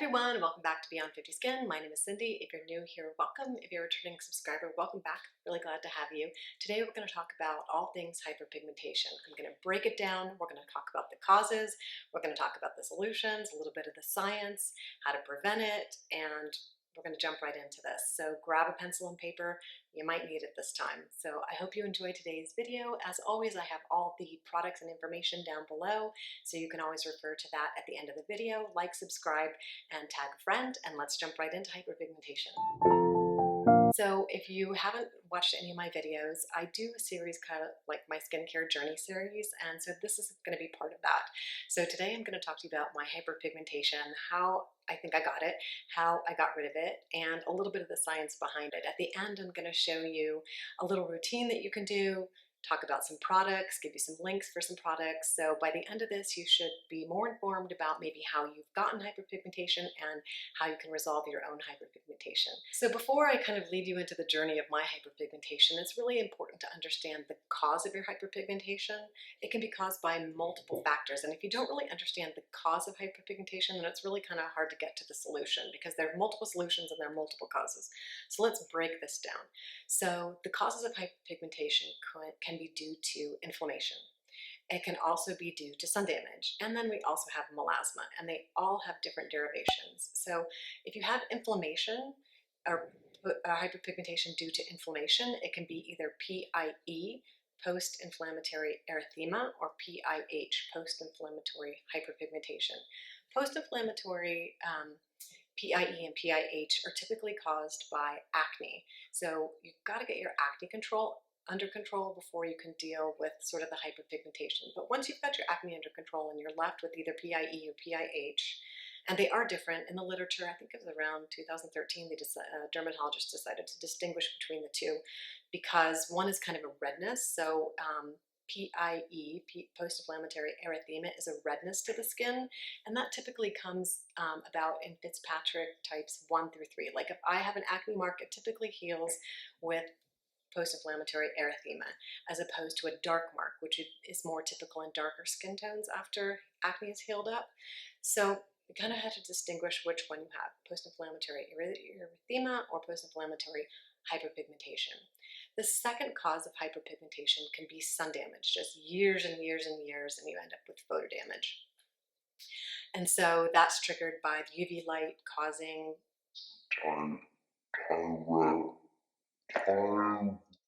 everyone, welcome back to Beyond 50 Skin. My name is Cindy. If you're new here, welcome. If you're a returning subscriber, welcome back. Really glad to have you. Today we're going to talk about all things hyperpigmentation. I'm going to break it down. We're going to talk about the causes. We're going to talk about the solutions, a little bit of the science, how to prevent it, and we're going to jump right into this. So grab a pencil and paper. You might need it this time. So I hope you enjoy today's video. As always, I have all the products and information down below, so you can always refer to that at the end of the video. Like, subscribe, and tag a friend, and let's jump right into hyperpigmentation. So if you haven't watched any of my videos, I do a series kind of like my skincare journey series, and so this is going to be part of that. So today I'm going to talk to you about my hyperpigmentation, how I think I got it, how I got rid of it, and a little bit of the science behind it. At the end, I'm going to show you a little routine that you can do, talk about some products, give you some links for some products. So by the end of this, you should be more informed about maybe how you've gotten hyperpigmentation and how you can resolve your own hyperpigmentation. So before I kind of lead you into the journey of my hyperpigmentation, it's really important to understand the cause of your hyperpigmentation. It can be caused by multiple factors, and if you don't really understand the cause of hyperpigmentation, then it's really kind of hard to get to the solution, because there are multiple solutions and there are multiple causes. So let's break this down. So the causes of hyperpigmentation can be due to inflammation. It can also be due to sun damage. And then we also have melasma, and they all have different derivations. So if you have inflammation or hyperpigmentation due to inflammation, it can be either PIE, post-inflammatory erythema, or PIH, post-inflammatory hyperpigmentation. Post-inflammatory PIE and PIH are typically caused by acne. So you've got to get your acne under control before you can deal with sort of the hyperpigmentation. But once you've got your acne under control and you're left with either PIE or PIH, and they are different in the literature, I think it was around 2013, dermatologists decided to distinguish between the two, because one is kind of a redness. So PIE, post-inflammatory erythema, is a redness to the skin, and that typically comes about in Fitzpatrick types 1 through 3. Like if I have an acne mark, it typically heals with post-inflammatory erythema, as opposed to a dark mark, which is more typical in darker skin tones after acne is healed up. So you kind of have to distinguish which one you have, post-inflammatory erythema or post-inflammatory hyperpigmentation. The second cause of hyperpigmentation can be sun damage, just years and years and years, and you end up with photo damage. And so that's triggered by the UV light causing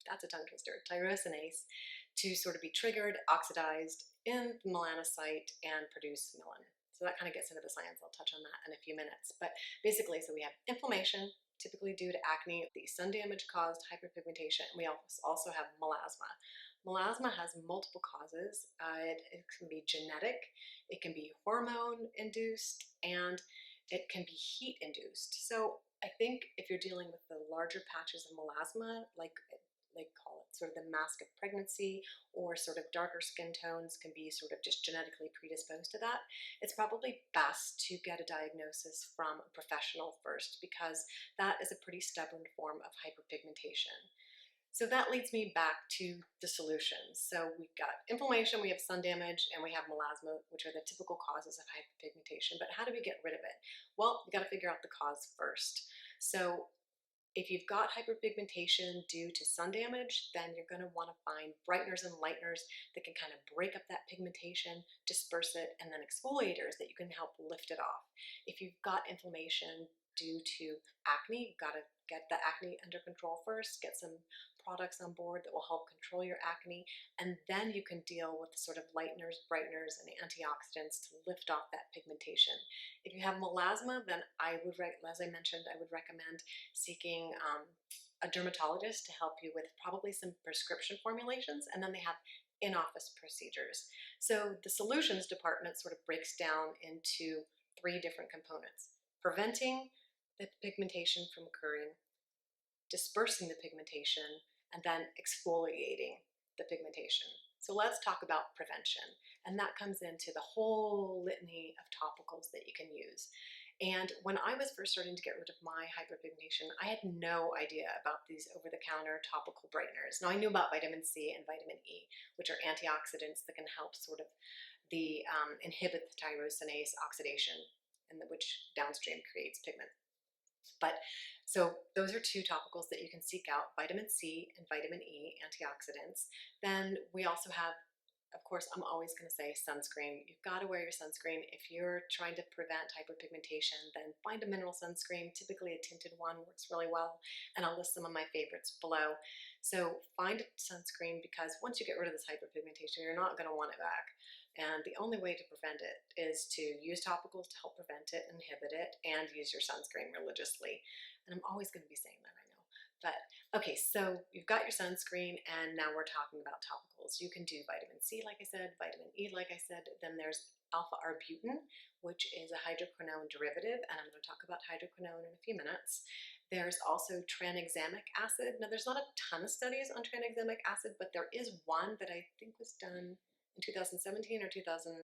that's a tongue twister, tyrosinase, to sort of be triggered, oxidized in the melanocyte, and produce melanin. So that kind of gets into the science. I'll touch on that in a few minutes. But basically, so we have inflammation, typically due to acne, the sun damage caused hyperpigmentation, and we also have melasma. Melasma has multiple causes. It can be genetic, it can be hormone induced, and it can be heat induced. So I think if you're dealing with the larger patches of melasma, like they call it sort of the mask of pregnancy, or sort of darker skin tones can be sort of just genetically predisposed to that, it's probably best to get a diagnosis from a professional first, because that is a pretty stubborn form of hyperpigmentation. So that leads me back to the solutions. So we've got inflammation, we have sun damage, and we have melasma, which are the typical causes of hyperpigmentation. But how do we get rid of it? Well, we got to figure out the cause first. So if you've got hyperpigmentation due to sun damage, then you're going to want to find brighteners and lighteners that can kind of break up that pigmentation, disperse it, and then exfoliators that you can help lift it off. If you've got inflammation due to acne, you've got to get the acne under control first, get some products on board that will help control your acne, and then you can deal with the sort of lighteners, brighteners, and antioxidants to lift off that pigmentation. If you have melasma, then as I mentioned, I would recommend seeking a dermatologist to help you with probably some prescription formulations, and then they have in-office procedures. So the solutions department sort of breaks down into 3 different components: preventing the pigmentation from occurring, dispersing the pigmentation, and then exfoliating the pigmentation. So let's talk about prevention, and that comes into the whole litany of topicals that you can use. And when I was first starting to get rid of my hyperpigmentation, I had no idea about these over-the-counter topical brighteners. Now I knew about vitamin C and vitamin E, which are antioxidants that can help sort of inhibit the tyrosinase oxidation and which downstream creates pigment. But so those are two topicals that you can seek out, vitamin C and vitamin E antioxidants. Then we also have, of course, I'm always going to say sunscreen. You've got to wear your sunscreen. If you're trying to prevent hyperpigmentation, then find a mineral sunscreen. Typically a tinted one works really well, and I'll list some of my favorites below. So find a sunscreen, because once you get rid of this hyperpigmentation, you're not going to want it back. And the only way to prevent it is to use topicals to help prevent it, inhibit it, and use your sunscreen religiously. And I'm always going to be saying that, I know. But okay, so you've got your sunscreen, and now we're talking about topicals. You can do vitamin C, like I said, vitamin E, like I said. Then there's Alpha-Arbutin, which is a hydroquinone derivative, and I'm going to talk about hydroquinone in a few minutes. There's also tranexamic acid. Now, there's not a ton of studies on tranexamic acid, but there is one that I think was done in 2017 or 2019.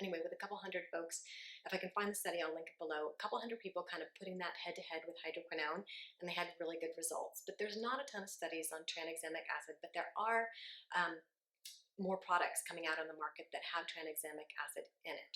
Anyway, with a couple hundred folks. If I can find the study, I'll link it below. A couple hundred people kind of putting that head-to-head with hydroquinone, and they had really good results. But there's not a ton of studies on tranexamic acid, but there are more products coming out on the market that have tranexamic acid in it.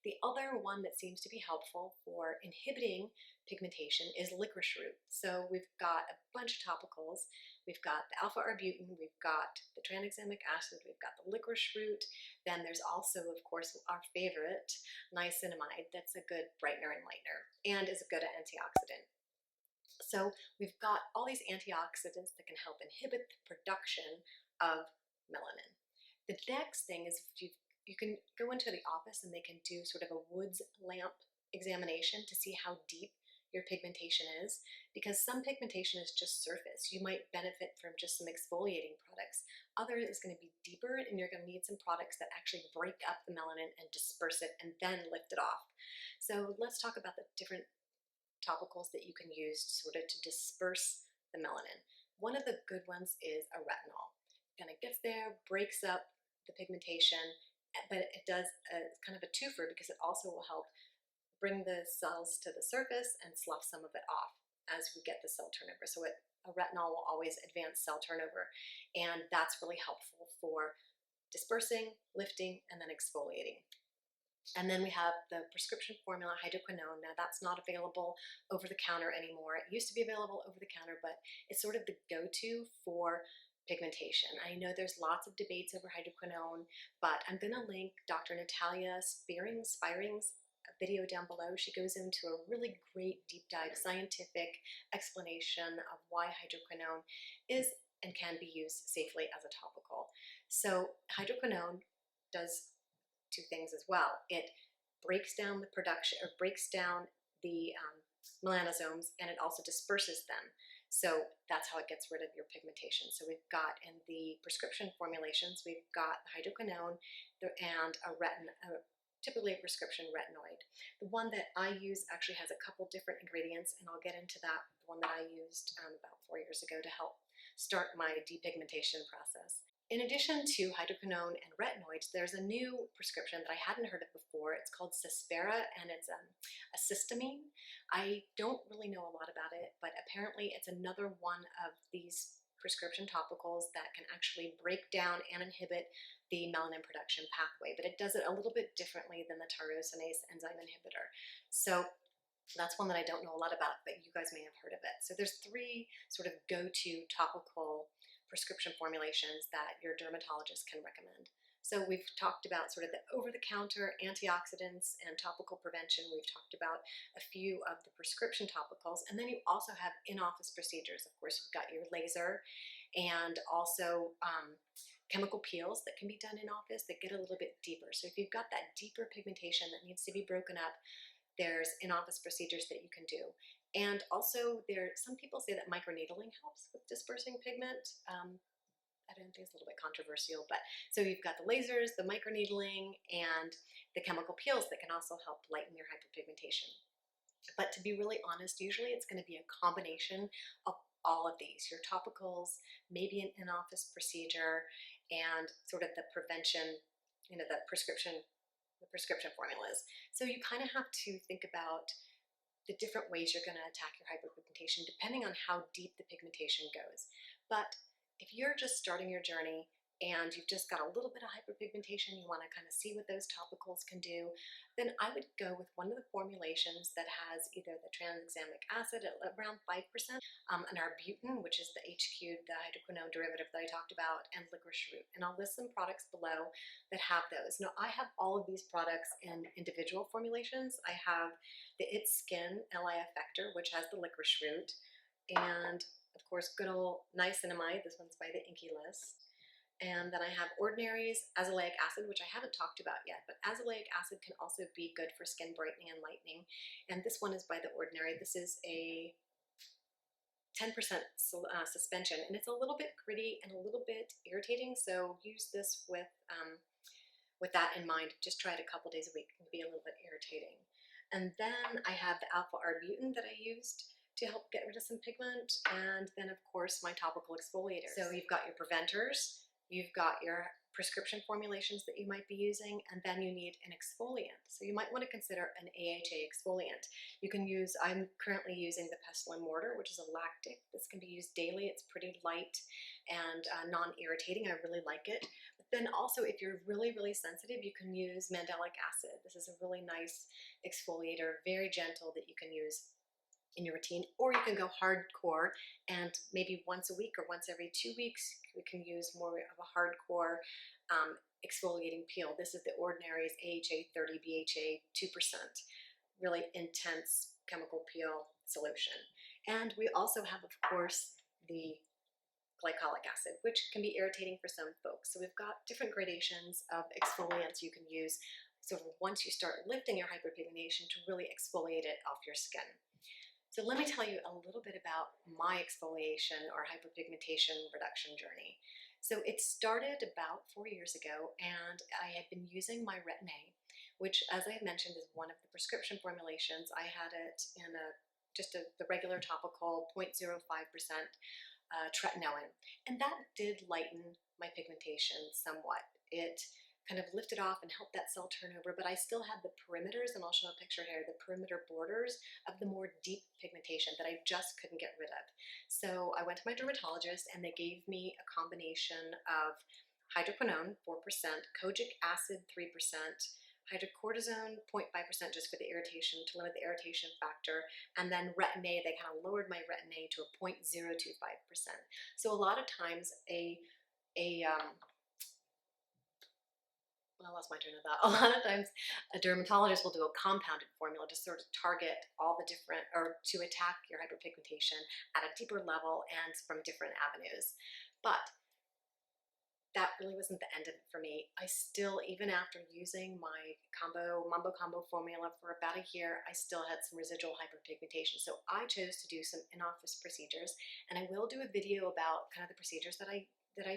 The other one that seems to be helpful for inhibiting pigmentation is licorice root. So we've got a bunch of topicals. We've got the Alpha-Arbutin, we've got the tranexamic acid, we've got the licorice root. Then there's also, of course, our favorite, niacinamide. That's a good brightener and lightener and is a good antioxidant. So we've got all these antioxidants that can help inhibit the production of melanin. The next thing is you can go into the office and they can do sort of a Woods lamp examination to see how deep your pigmentation is, because some pigmentation is just surface. You might benefit from just some exfoliating products. Other is going to be deeper, and you're going to need some products that actually break up the melanin and disperse it and then lift it off. So let's talk about the different topicals that you can use sort of to disperse the melanin. One of the good ones is a retinol. It kind of gets there, breaks up the pigmentation, but it does kind of a twofer, because it also will help bring the cells to the surface and slough some of it off as we get the cell turnover. So a retinol will always advance cell turnover, and that's really helpful for dispersing, lifting, and then exfoliating. And then we have the prescription formula hydroquinone. Now that's not available over the counter anymore. It used to be available over the counter, but it's sort of the go-to for pigmentation. I know there's lots of debates over hydroquinone, but I'm going to link Dr. Natalia Spiering's video down below. She goes into a really great deep dive scientific explanation of why hydroquinone is and can be used safely as a topical. So hydroquinone does two things as well. It breaks down the production, or breaks down the melanosomes, and it also disperses them. So that's how it gets rid of your pigmentation. So we've got in the prescription formulations, we've got hydroquinone and typically a prescription retinoid. The one that I use actually has a couple different ingredients, and I'll get into that. The one that I used about 4 years ago to help start my depigmentation process. In addition to hydroquinone and retinoids, there's a new prescription that I hadn't heard of before. It's called Cespera, and it's a histamine. I don't really know a lot about it, but apparently it's another one of these prescription topicals that can actually break down and inhibit the melanin production pathway, but it does it a little bit differently than the tyrosinase enzyme inhibitor. So that's one that I don't know a lot about, but you guys may have heard of it. So there's three sort of go-to topical prescription formulations that your dermatologist can recommend. So we've talked about sort of the over-the-counter antioxidants and topical prevention. We've talked about a few of the prescription topicals, and then you also have in-office procedures. Of course, you've got your laser and also chemical peels that can be done in office that get a little bit deeper. So if you've got that deeper pigmentation that needs to be broken up, there's in-office procedures that you can do. And also some people say that microneedling helps with dispersing pigment. I don't think it's a little bit controversial, but so you've got the lasers, the microneedling, and the chemical peels that can also help lighten your hyperpigmentation. But to be really honest, usually it's going to be a combination of all of these, your topicals, maybe an in-office procedure, and sort of the prevention, the prescription formulas. So you kind of have to think about the different ways you're going to attack your hyperpigmentation depending on how deep the pigmentation goes. But if you're just starting your journey and you've just got a little bit of hyperpigmentation, you want to kind of see what those topicals can do, then I would go with one of the formulations that has either the tranexamic acid at around 5%, an arbutin, which is the HQ, the hydroquinone derivative that I talked about, and licorice root. And I'll list some products below that have those. Now, I have all of these products in individual formulations. I have the It's Skin LI Effector, which has the licorice root, and of course, good old niacinamide. This one's by the Inky List. And then I have Ordinary's Azelaic acid, which I haven't talked about yet, but azelaic acid can also be good for skin brightening and lightening. And this one is by the Ordinary. This is a 10% suspension, and it's a little bit gritty and a little bit irritating, so use this with that in mind. Just try it a couple days a week. It can be a little bit irritating. And then I have the Alpha-Arbutin that I used to help get rid of some pigment, and then of course my topical exfoliators. So you've got your preventers, you've got your prescription formulations that you might be using, and then you need an exfoliant. So you might want to consider an AHA exfoliant. You can use, I'm currently using the Pestle and Mortar, which is a lactic. This can be used daily. It's pretty light and non-irritating. I really like it. But then also, if you're really, really sensitive, you can use Mandelic acid. This is a really nice exfoliator, very gentle, that you can use in your routine, or you can go hardcore and maybe once a week or once every 2 weeks we can use more of a hardcore exfoliating peel. This is the Ordinary's AHA 30 BHA 2%, really intense chemical peel solution. And we also have, of course, the glycolic acid, which can be irritating for some folks. So we've got different gradations of exfoliants you can use, so once you start lifting your hyperpigmentation, to really exfoliate it off your skin. So let me tell you a little bit about my exfoliation or hyperpigmentation reduction journey. So it started about 4 years ago, and I had been using my Retinol, which, as I mentioned, is one of the prescription formulations. I had it in the regular topical 0.05% tretinoin, and that did lighten my pigmentation somewhat. It kind of lifted off and helped that cell turnover, but I still had the perimeters, and I'll show a picture here, the perimeter borders of the more deep pigmentation that I just couldn't get rid of. So I went to my dermatologist, and they gave me a combination of hydroquinone 4%, kojic acid 3%, hydrocortisone 0.5% just for the irritation, to limit the irritation factor, and then Retin-A. They kind of lowered my Retin-A to a 0.025%. So a lot of times I lost my train of thought. A lot of times a dermatologist will do a compounded formula to sort of target all the different, or to attack your hyperpigmentation at a deeper level and from different avenues. But that really wasn't the end of it for me. I still, even after using my Mambo Combo formula for about a year, I still had some residual hyperpigmentation. So I chose to do some in-office procedures, and I will do a video about kind of the procedures that I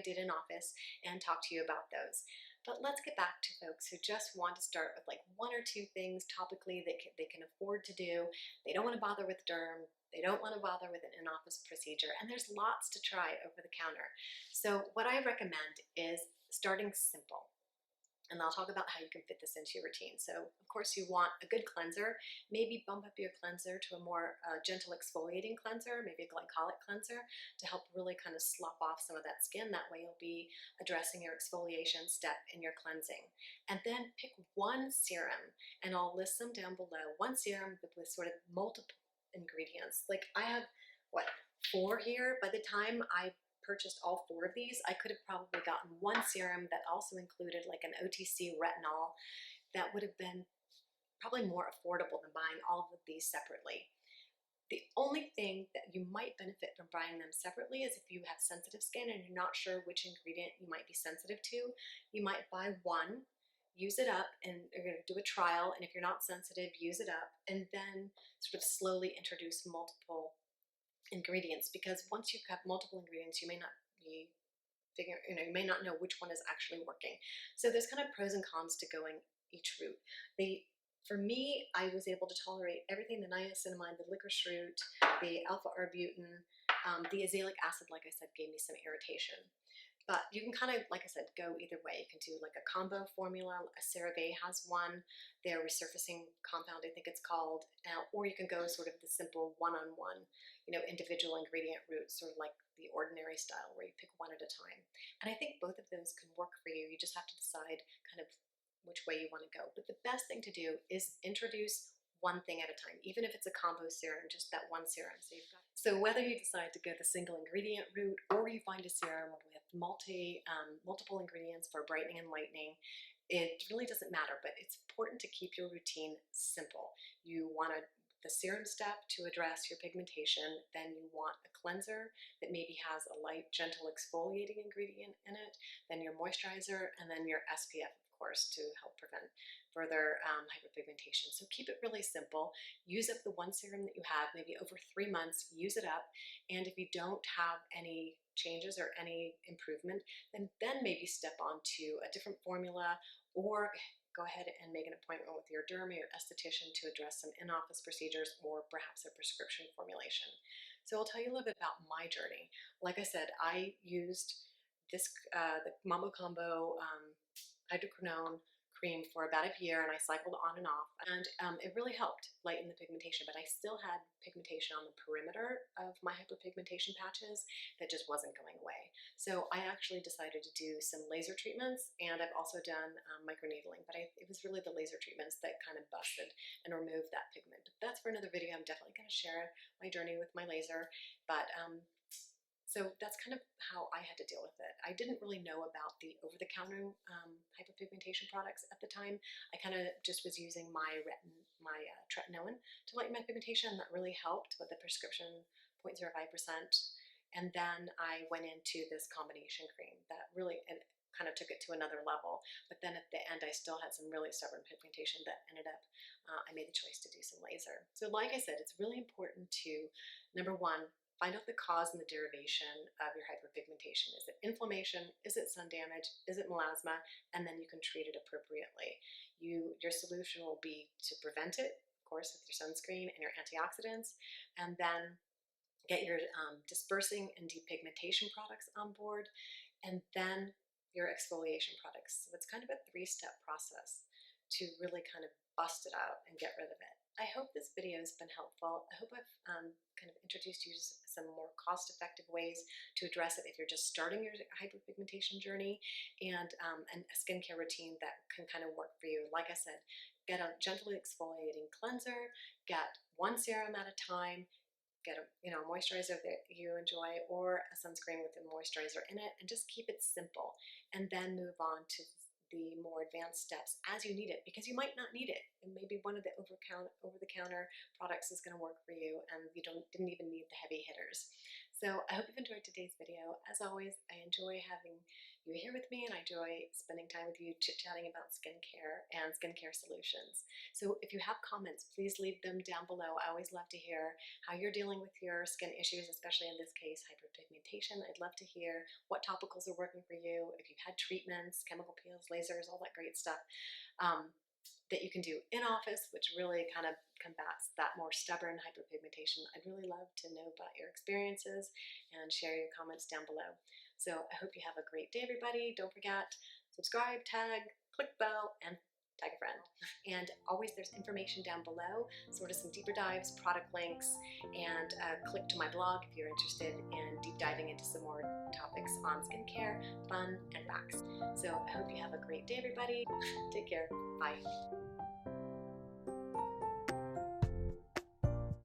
did in office and talk to you about those. But let's get back to folks who just want to start with like 1 or 2 things topically that they can afford to do. They don't want to bother with derm. They don't want to bother with an in-office procedure. And there's lots to try over the counter. So what I recommend is starting simple. And I'll talk about how you can fit this into your routine. So of course you want a good cleanser. Maybe bump up your cleanser to a more gentle exfoliating cleanser, maybe a glycolic cleanser, to help really kind of slop off some of that skin. That way you'll be addressing your exfoliation step in your cleansing. And then pick one serum, and I'll list them down below. One serum with sort of multiple ingredients. Like I have, 4 here. By the time I purchased all 4 of these, I could have probably gotten one serum that also included like an OTC retinol that would have been probably more affordable than buying all of these separately. The only thing that you might benefit from buying them separately is if you have sensitive skin and you're not sure which ingredient you might be sensitive to. You might buy one, use it up, and you're going to do a trial, and if you're not sensitive, use it up, and then sort of slowly introduce multiple ingredients, because once you have multiple ingredients, you may not be you may not know which one is actually working. So there's kind of pros and cons to going each route. For me, I was able to tolerate everything: the niacinamide, the licorice root, the alpha-arbutin, the azelaic acid, like I said, gave me some irritation. But you can kind of, like I said, go either way. You can do like a combo formula. CeraVe has one, their resurfacing compound, I think it's called, or you can go sort of the simple one-on-one, individual ingredient route, sort of like the ordinary style where you pick one at a time. And I think both of those can work for you. You just have to decide kind of which way you want to go. But the best thing to do is introduce one thing at a time, even if it's a combo serum, just that one serum. So whether you decide to go the single ingredient route or you find a serum with multiple ingredients for brightening and lightening, it really doesn't matter, but it's important to keep your routine simple. You want the serum step to address your pigmentation, then you want a cleanser that maybe has a light, gentle exfoliating ingredient in it, then your moisturizer, and then your SPF, of course, to help prevent further hyperpigmentation. So keep it really simple. Use up the one serum that you have, maybe over 3 months, use it up. And if you don't have any changes or any improvement, then maybe step on to a different formula, or go ahead and make an appointment with your derm or your esthetician to address some in-office procedures or perhaps a prescription formulation. So I'll tell you a little bit about my journey. Like I said, I used the Mambo Combo hydroquinone cream for about a year, and I cycled on and off, and it really helped lighten the pigmentation, but I still had pigmentation on the perimeter of my hyperpigmentation patches that just wasn't going away. So I actually decided to do some laser treatments, and I've also done microneedling, but it was really the laser treatments that kind of busted and removed that pigment. But that's for another video. I'm definitely going to share my journey with my laser, but so that's kind of how I had to deal with it. I didn't really know about the over-the-counter hyperpigmentation products at the time. I kind of just was using my tretinoin to lighten my pigmentation. That really helped with the prescription 0.05%. And then I went into this combination cream that really kind of took it to another level. But then at the end, I still had some really stubborn pigmentation that ended up, I made the choice to do some laser. So like I said, it's really important to, number one, find out the cause and the derivation of your hyperpigmentation. Is it inflammation? Is it sun damage? Is it melasma? And then you can treat it appropriately. Your solution will be to prevent it, of course, with your sunscreen and your antioxidants, and then get your dispersing and depigmentation products on board, and then your exfoliation products. So it's kind of a 3-step process to really kind of bust it out and get rid of it. I hope this video has been helpful. I hope I've kind of introduced you to some more cost-effective ways to address it if you're just starting your hyperpigmentation journey, and a skincare routine that can kind of work for you. Like I said, get a gently exfoliating cleanser, get one serum at a time, get a moisturizer that you enjoy or a sunscreen with a moisturizer in it, and just keep it simple, and then move on to the more advanced steps as you need it, because you might not need it, and maybe one of the over-the-counter products is going to work for you, and you didn't even need the heavy hitters. So I hope you've enjoyed today's video. As always, I enjoy having you here with me, and I enjoy spending time with you chit-chatting about skincare and skincare solutions. So if you have comments, please leave them down below. I always love to hear how you're dealing with your skin issues, especially in this case, hyperpigmentation. I'd love to hear what topicals are working for you, if you've had treatments, chemical peels, lasers, all that great stuff that you can do in office, which really kind of combats that more stubborn hyperpigmentation. I'd really love to know about your experiences and share your comments down below. So I hope you have a great day, everybody. Don't forget, subscribe, tag, click bell, and tag a friend. And always there's information down below, sort of some deeper dives, product links, and click to my blog if you're interested in deep diving into some more topics on skincare, fun, and facts. So I hope you have a great day, everybody. Take care. Bye.